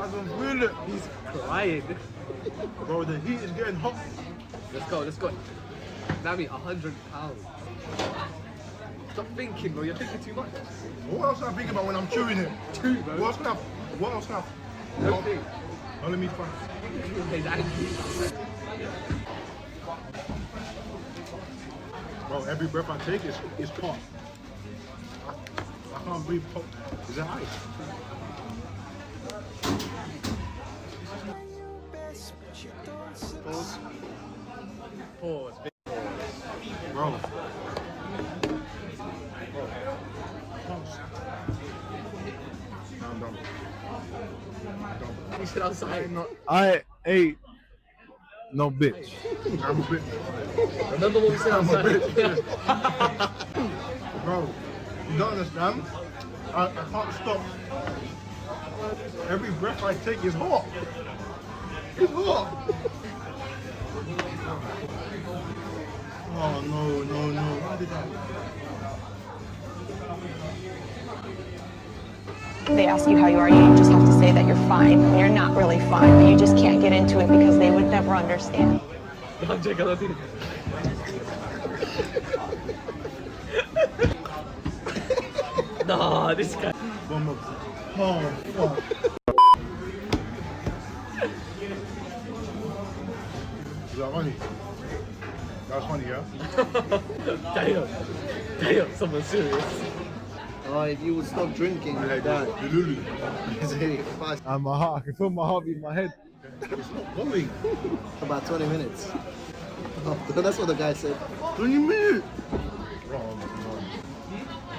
don't feel it. He's crying. Bro, the heat is getting hot. Let's go, let's go. Nami, £100. Stop thinking, bro. You're thinking too much. What else am I thinking about when I'm chewing it? Two, bro. What else can I have? What else can I have? Don't think. Oh, let me find. He's angry. Bro, every breath I take is hot. I can't breathe hot. Is that ice? Pause. Pause. Bro. I'm done. You said outside. I ate no bitch. I'm a bitch. Remember what we said I'm a outside? bitch. Bro, you don't understand? I can't stop. Every breath I take is hot. It's hot. Oh no, no, no. Why did I? They ask you how you are, you just have to say that you're fine when you're not really fine, but you just can't get into it because they would never understand. I'm joking, I don't think. Nah, this guy. One more. Oh, fuck. Is that funny? That's funny, yeah? Damn. Damn, someone's serious. Oh, if you would stop drinking like that. The Lulu. It's really fast. And my heart, I can feel my heartbeat in my head. It's not going. About 20 minutes. That's what the guy said. 20 minutes. Bro,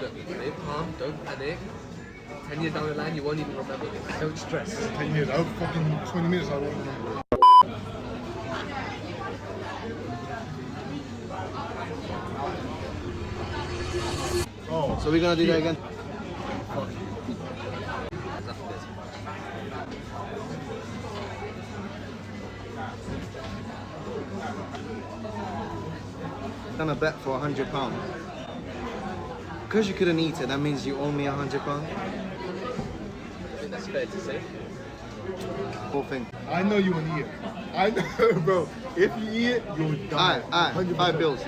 Look, stay calm, don't panic. 10 years down the line, you won't even remember this. Don't stress. 10 years. I hope fucking 20 minutes I won't remember. Oh, So we're gonna do that again. Done a bet for £100. Because you couldn't eat it, that means you owe me £100. I think that's fair to say. Whole thing. I know you want to eat it. I know, bro. If you eat it, you'll die. Alright, 5 bills.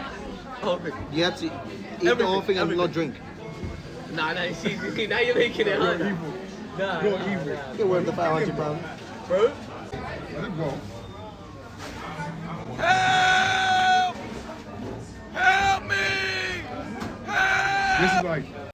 Oh, You have to eat the whole thing and not drink. nah, see, now you're making it hard. You're evil. Nah, You're nah, evil. nah. You're worth the £500. Bro? I think, bro. Help! Help me! Help! This is like